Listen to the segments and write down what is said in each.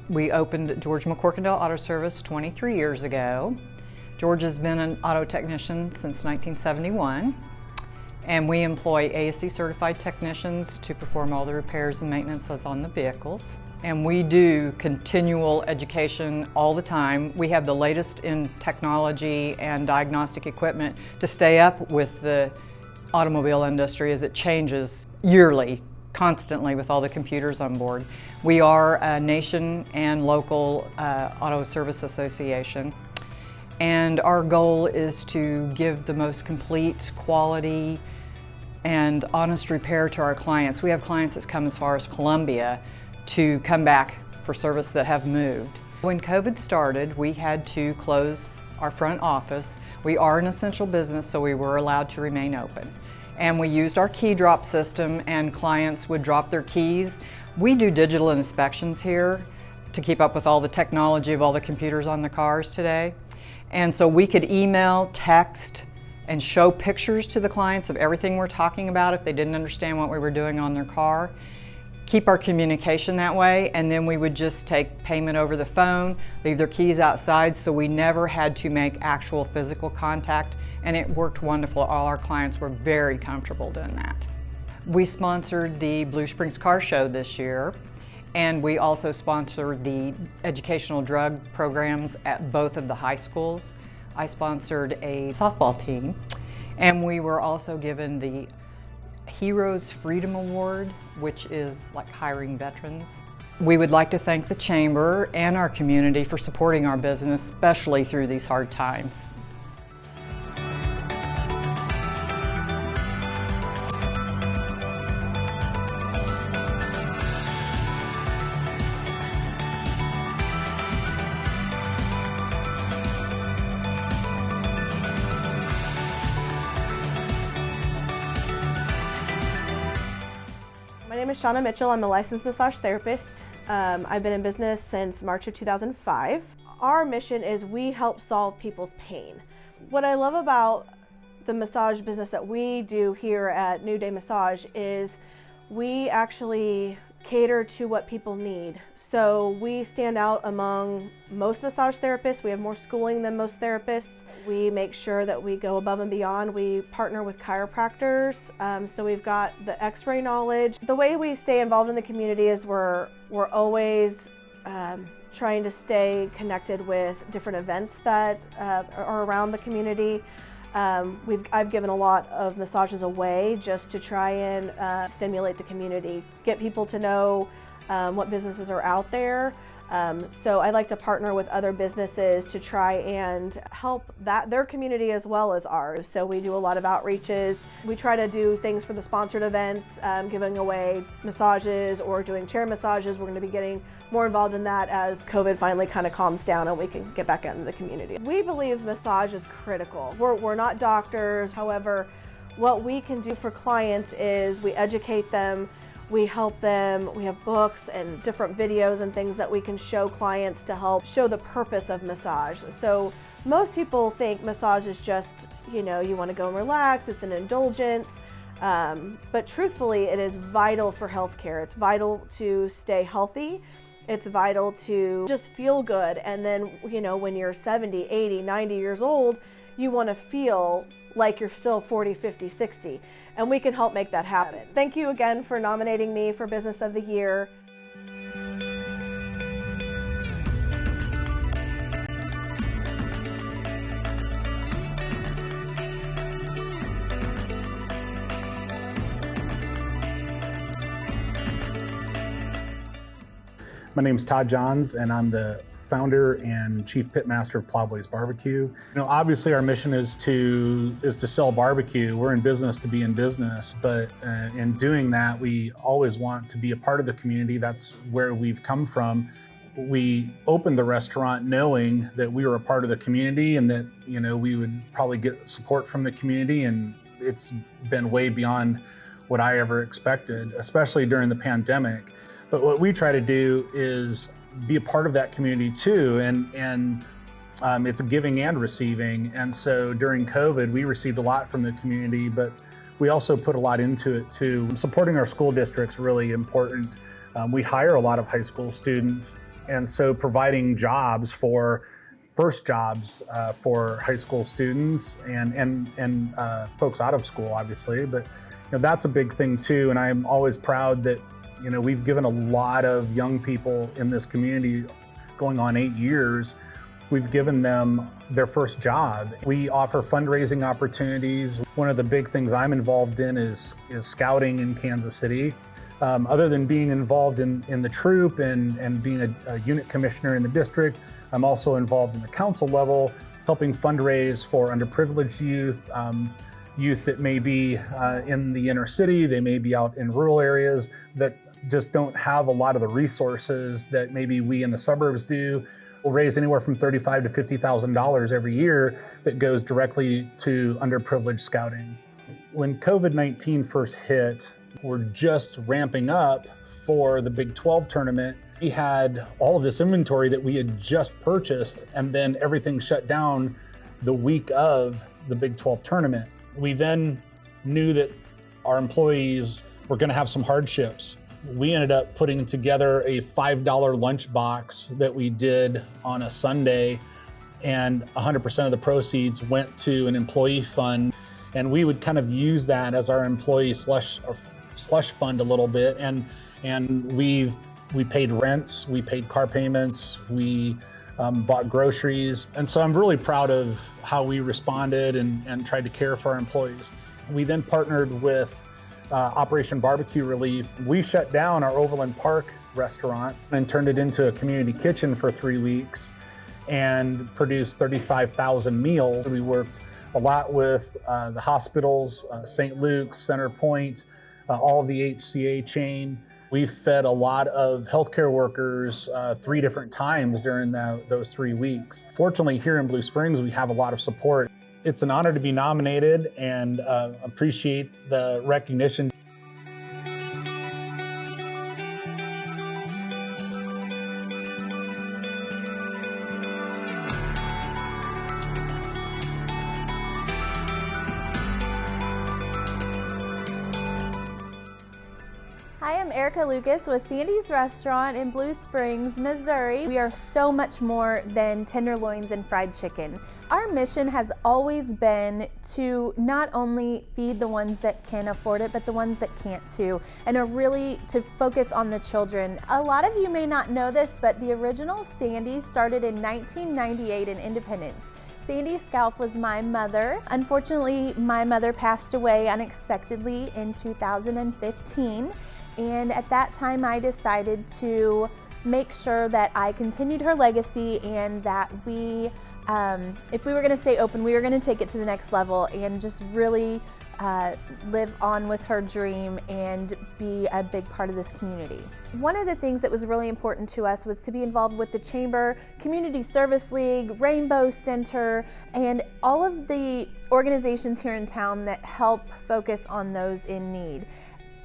We opened George McCorkendale Auto Service 23 years ago. George has been an auto technician since 1971, and we employ ASE certified technicians to perform all the repairs and maintenances on the vehicles. And we do continual education all the time. We have the latest in technology and diagnostic equipment to stay up with the automobile industry as it changes yearly, constantly, with all the computers on board. We are a nation and local auto service association, and our goal is to give the most complete, quality, and honest repair to our clients. We have clients that come as far as Columbia to come back for service that have moved. When COVID started, we had to close our front office. We are an essential business, so we were allowed to remain open. And we used our key drop system, and clients would drop their keys. We do digital inspections here to keep up with all the technology of all the computers on the cars today. And so we could email, text, and show pictures to the clients of everything we're talking about if they didn't understand what we were doing on their car. Keep our communication that way, and then we would just take payment over the phone, leave their keys outside, so we never had to make actual physical contact, and it worked wonderful. All our clients were very comfortable doing that. We sponsored the Blue Springs Car Show this year, and we also sponsored the educational drug programs at both of the high schools. I sponsored a softball team, and we were also given the Heroes Freedom Award, which is like hiring veterans. We would like to thank the Chamber and our community for supporting our business, especially through these hard times. My name is Shauna Mitchell. I'm a licensed massage therapist. I've been in business since March of 2005. Our mission is we help solve people's pain. What I love about the massage business that we do here at New Day Massage is we actually cater to what people need. So we stand out among most massage therapists. We have more schooling than most therapists. We make sure that we go above and beyond. We partner with chiropractors, so we've got the x-ray knowledge. The way we stay involved in the community is we're always trying to stay connected with different events that are around the community. I've given a lot of massages away just to try and stimulate the community, get people to know what businesses are out there. So I like to partner with other businesses to try and help their community as well as ours. So we do a lot of outreaches. We try to do things for the sponsored events, giving away massages or doing chair massages. We're going to be getting more involved in that as COVID finally kind of calms down and we can get back out into the community. We believe massage is critical. We're not doctors. However, what we can do for clients is we educate them. We help them. We have books and different videos and things that we can show clients to help show the purpose of massage. So most people think massage is just, you want to go and relax, it's an indulgence. But truthfully, it is vital for healthcare. It's vital to stay healthy. It's vital to just feel good. And then, when you're 70, 80, 90 years old, you want to feel like you're still 40, 50, 60. And we can help make that happen. Thank you again for nominating me for Business of the Year. My name is Todd Johns, and I'm the founder and chief pitmaster of Plowboys BBQ. Obviously our mission is to sell barbecue. We're in business to be in business, but in doing that, we always want to be a part of the community. That's where we've come from. We opened the restaurant knowing that we were a part of the community and that, we would probably get support from the community, and it's been way beyond what I ever expected, especially during the pandemic. But what we try to do is be a part of that community too, and it's giving and receiving. And so during COVID, we received a lot from the community, but we also put a lot into it too. Supporting our school district's really important. We hire a lot of high school students. And so providing jobs for first jobs for high school students and folks out of school, obviously, but that's a big thing too. And I'm always proud that we've given a lot of young people in this community, going on 8 years, we've given them their first job. We offer fundraising opportunities. One of the big things I'm involved in is scouting in Kansas City. Other than being involved in the troop and being a unit commissioner in the district, I'm also involved in the council level, helping fundraise for underprivileged youth, youth that may be in the inner city, they may be out in rural areas that just don't have a lot of the resources that maybe we in the suburbs do. We'll raise anywhere from $35,000 to $50,000 every year that goes directly to underprivileged scouting. When COVID-19 first hit, we're just ramping up for the Big 12 tournament. We had all of this inventory that we had just purchased, and then everything shut down the week of the Big 12 tournament. We then knew that our employees were going to have some hardships. We ended up putting together a $5 lunchbox that we did on a Sunday, and 100% of the proceeds went to an employee fund. And we would kind of use that as our employee slush fund a little bit. And we paid rents, we paid car payments, we bought groceries. And so I'm really proud of how we responded and tried to care for our employees. We then partnered with Operation Barbecue Relief. We shut down our Overland Park restaurant and turned it into a community kitchen for 3 weeks and produced 35,000 meals. We worked a lot with the hospitals, St. Luke's, Center Point, all of the HCA chain. We fed a lot of healthcare workers 3 different times during those 3 weeks. Fortunately, here in Blue Springs, we have a lot of support. It's an honor to be nominated and appreciate the recognition. Hi, I'm Erica Lucas with Sandy's Restaurant in Blue Springs, Missouri. We are so much more than tenderloins and fried chicken. Our mission has always been to not only feed the ones that can afford it, but the ones that can't too, and really to focus on the children. A lot of you may not know this, but the original Sandy's started in 1998 in Independence. Sandy Scalf was my mother. Unfortunately, my mother passed away unexpectedly in 2015. And at that time, I decided to make sure that I continued her legacy and that we, if we were gonna stay open, we were gonna take it to the next level and just really live on with her dream and be a big part of this community. One of the things that was really important to us was to be involved with the Chamber, Community Service League, Rainbow Center, and all of the organizations here in town that help focus on those in need.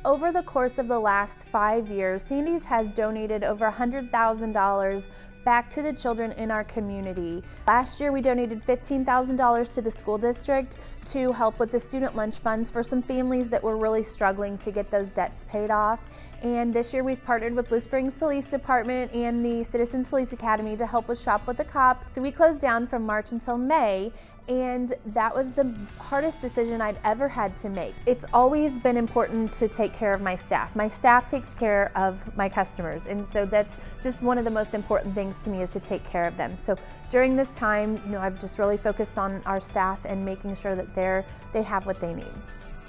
Over the course of the last 5 years, Sandy's has donated over $100,000 back to the children in our community. Last year, we donated $15,000 to the school district to help with the student lunch funds for some families that were really struggling to get those debts paid off. And this year, we've partnered with Blue Springs Police Department and the Citizens Police Academy to help with Shop with a Cop. So we closed down from March until May. And that was the hardest decision I'd ever had to make. It's always been important to take care of my staff. My staff takes care of my customers, and so that's just one of the most important things to me is to take care of them. So during this time, I've just really focused on our staff and making sure that they have what they need.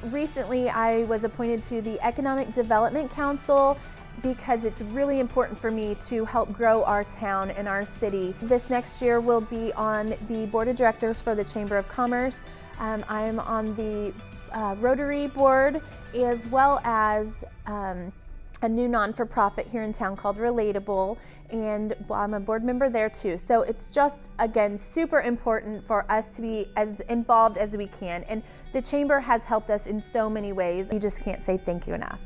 Recently, I was appointed to the Economic Development Council because it's really important for me to help grow our town and our city. This next year we'll be on the board of directors for the Chamber of Commerce. I'm on the Rotary board, as well as a new non-for-profit here in town called Relatable, and I'm a board member there too. So it's just, again, super important for us to be as involved as we can, and the Chamber has helped us in so many ways. You just can't say thank you enough.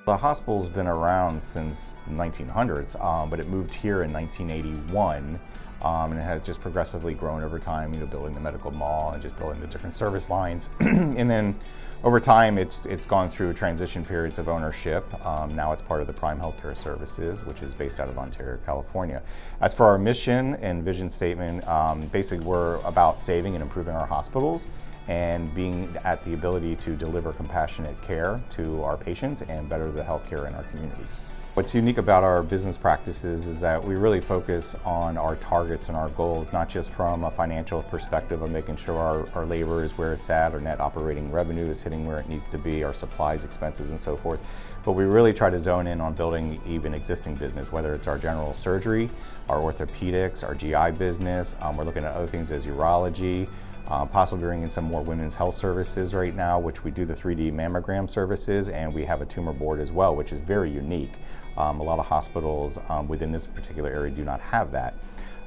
The hospital's been around since the 1900s, but it moved here in 1981. And it has just progressively grown over time, building the medical mall and just building the different service lines. And then over time, it's gone through transition periods of ownership. Now it's part of the Prime Healthcare Services, which is based out of Ontario, California. As for our mission and vision statement, basically we're about saving and improving our hospitals and being at the ability to deliver compassionate care to our patients and better the healthcare in our communities. What's unique about our business practices is that we really focus on our targets and our goals, not just from a financial perspective of making sure our labor is where it's at, our net operating revenue is hitting where it needs to be, our supplies, expenses, and so forth. But we really try to zone in on building even existing business, whether it's our general surgery, our orthopedics, our GI business. We're looking at other things as urology, possibly bringing in some more women's health services right now, which we do the 3D mammogram services, and we have a tumor board as well, which is very unique. A lot of hospitals within this particular area do not have that.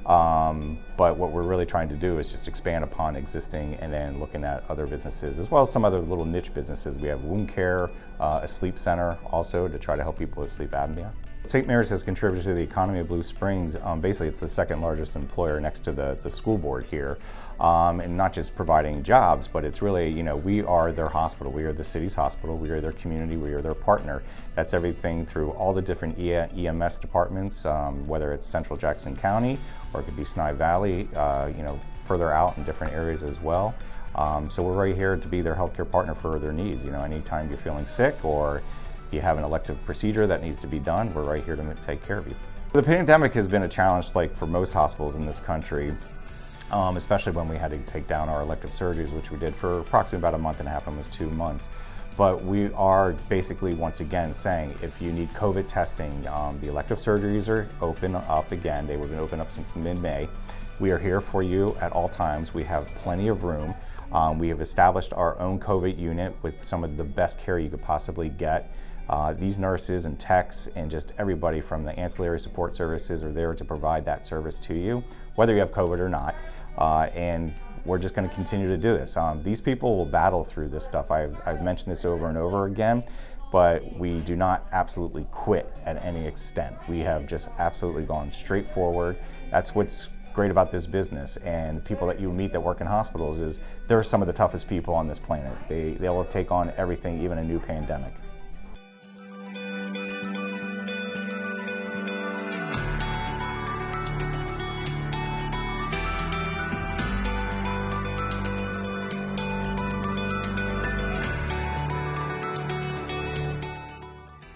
But what we're really trying to do is just expand upon existing and then looking at other businesses, as well as some other little niche businesses. We have wound care, a sleep center also to try to help people with sleep apnea. St. Mary's has contributed to the economy of Blue Springs. Basically, it's the second largest employer next to the school board here. And not just providing jobs, but it's really, we are their hospital. We are the city's hospital. We are their community. We are their partner. That's everything through all the different EMS departments, whether it's Central Jackson County or it could be Sny Valley, further out in different areas as well. So we're right here to be their healthcare partner for their needs. Anytime you're feeling sick or you have an elective procedure that needs to be done, we're right here to take care of you. The pandemic has been a challenge for most hospitals in this country, especially when we had to take down our elective surgeries, which we did for approximately about a month and a half, almost 2 months. But we are basically, once again, saying if you need COVID testing, the elective surgeries are open up again. They were going to open up since mid-May. We are here for you at all times. We have plenty of room. We have established our own COVID unit with some of the best care you could possibly get. These nurses and techs and just everybody from the ancillary support services are there to provide that service to you, whether you have COVID or not. And we're just going to continue to do this. These people will battle through this stuff. I've mentioned this over and over again, but we do not absolutely quit at any extent. We have just absolutely gone straight forward. That's what's great about this business, and people that you meet that work in hospitals is they're some of the toughest people on this planet. They will take on everything, even a new pandemic.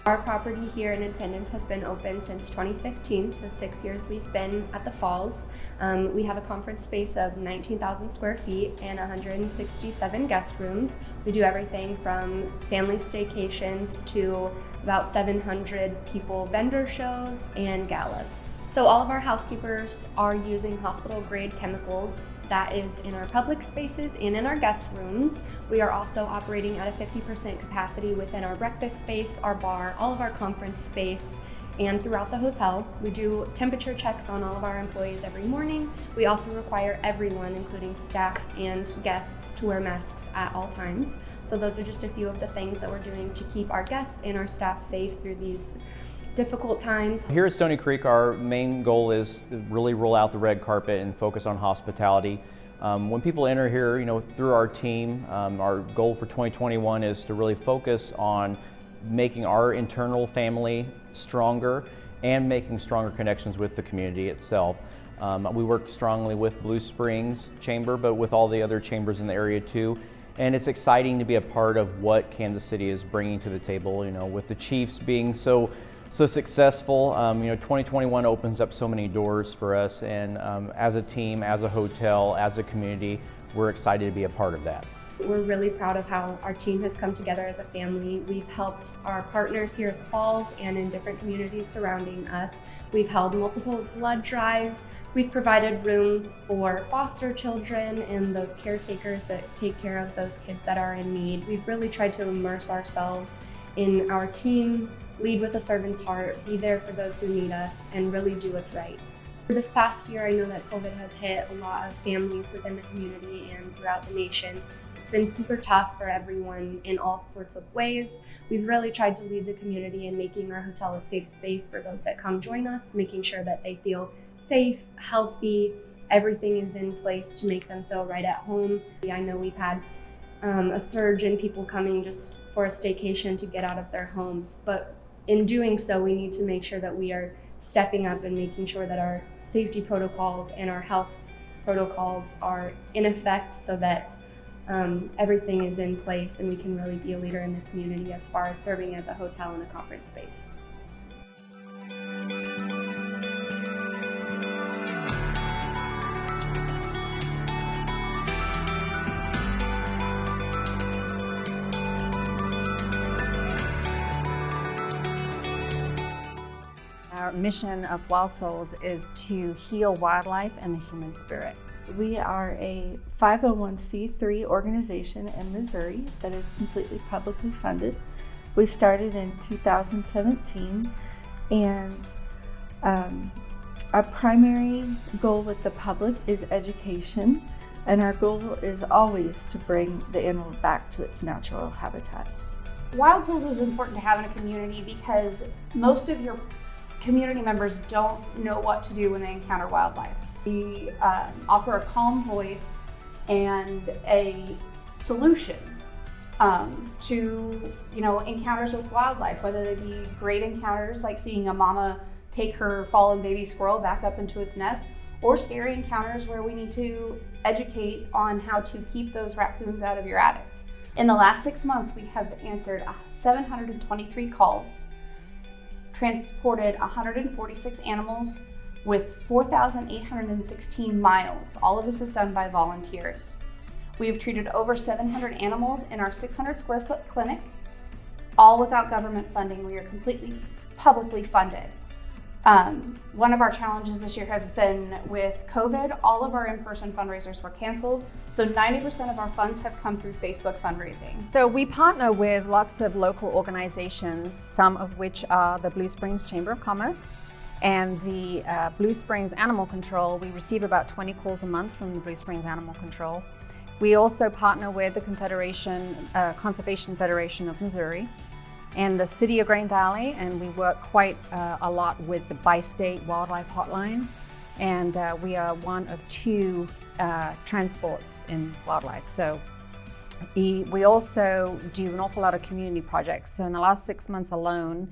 Our property here in Independence has been open since 2015, so 6 years we've been at the Falls. We have a conference space of 19,000 square feet and 167 guest rooms. We do everything from family staycations to about 700 people vendor shows and galas. So all of our housekeepers are using hospital-grade chemicals. That is in our public spaces and in our guest rooms. We are also operating at a 50% capacity within our breakfast space, our bar, all of our conference space, and throughout the hotel. We do temperature checks on all of our employees every morning. We also require everyone, including staff and guests, to wear masks at all times. So those are just a few of the things that we're doing to keep our guests and our staff safe through these difficult times. Here at Stoney Creek, our main goal is to really roll out the red carpet and focus on hospitality. When people enter here, through our team, our goal for 2021 is to really focus on making our internal family stronger and making stronger connections with the community itself. We work strongly with Blue Springs Chamber, but with all the other chambers in the area too. And it's exciting to be a part of what Kansas City is bringing to the table, with the Chiefs being so successful. 2021 opens up so many doors for us, and as a team, as a hotel, as a community, we're excited to be a part of that. We're really proud of how our team has come together as a family. We've helped our partners here at the Falls and in different communities surrounding us. We've held multiple blood drives. We've provided rooms for foster children and those caretakers that take care of those kids that are in need. We've really tried to immerse ourselves in our team, lead with a servant's heart, be there for those who need us, and really do what's right. This past year, I know that COVID has hit a lot of families within the community and throughout the nation. It's been super tough for everyone in all sorts of ways. We've really tried to lead the community in making our hotel a safe space for those that come join us, making sure that they feel safe, healthy, everything is in place to make them feel right at home. I know we've had a surge in people coming just for a staycation to get out of their homes, but in doing so, we need to make sure that we are stepping up and making sure that our safety protocols and our health protocols are in effect so that everything is in place and we can really be a leader in the community as far as serving as a hotel and a conference space. Our mission of Wild Souls is to heal wildlife and the human spirit. We are a 501c3 organization in Missouri that is completely publicly funded. We started in 2017, and our primary goal with the public is education, and our goal is always to bring the animal back to its natural habitat. Wild Souls is important to have in a community because most of your community members don't know what to do when they encounter wildlife. We offer a calm voice and a solution to encounters with wildlife, whether they be great encounters like seeing a mama take her fallen baby squirrel back up into its nest, or scary encounters where we need to educate on how to keep those raccoons out of your attic. In the last 6 months, we have answered 723 calls, transported 146 animals with 4,816 miles. All of this is done by volunteers. We have treated over 700 animals in our 600 square foot clinic, all without government funding. We are completely publicly funded. One of our challenges this year has been with COVID. All of our in-person fundraisers were canceled, so 90% of our funds have come through Facebook fundraising. So we partner with lots of local organizations, some of which are the Blue Springs Chamber of Commerce and the Blue Springs Animal Control. We receive about 20 calls a month from the Blue Springs Animal Control. We also partner with the Conservation Federation of Missouri and the City of Grain Valley, and we work quite a lot with the Bi-State Wildlife Hotline, and we are one of 2 transports in wildlife. So we also do an awful lot of community projects. So in the last 6 months alone,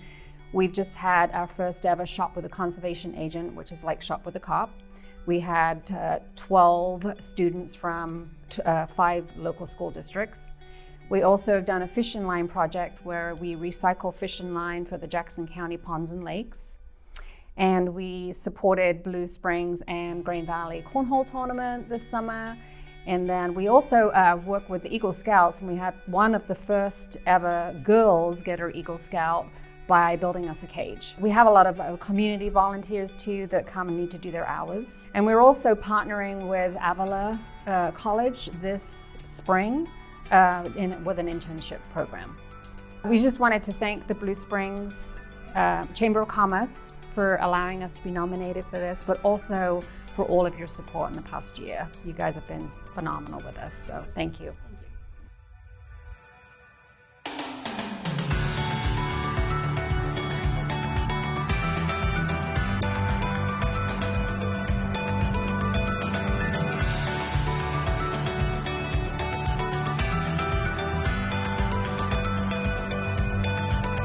we've just had our first ever Shop with a Conservation Agent, which is like Shop with a Cop. We had 12 students from 5 local school districts. We also have done a fishing line project where we recycle fishing line for the Jackson County ponds and lakes. And we supported Blue Springs and Grain Valley Cornhole Tournament this summer. And then we also work with the Eagle Scouts, and we had one of the first ever girls get her Eagle Scout by building us a cage. We have a lot of community volunteers too that come and need to do their hours. And we're also partnering with Avila College this spring with an internship program. We just wanted to thank the Blue Springs Chamber of Commerce for allowing us to be nominated for this, but also for all of your support in the past year. You guys have been phenomenal with us, so thank you.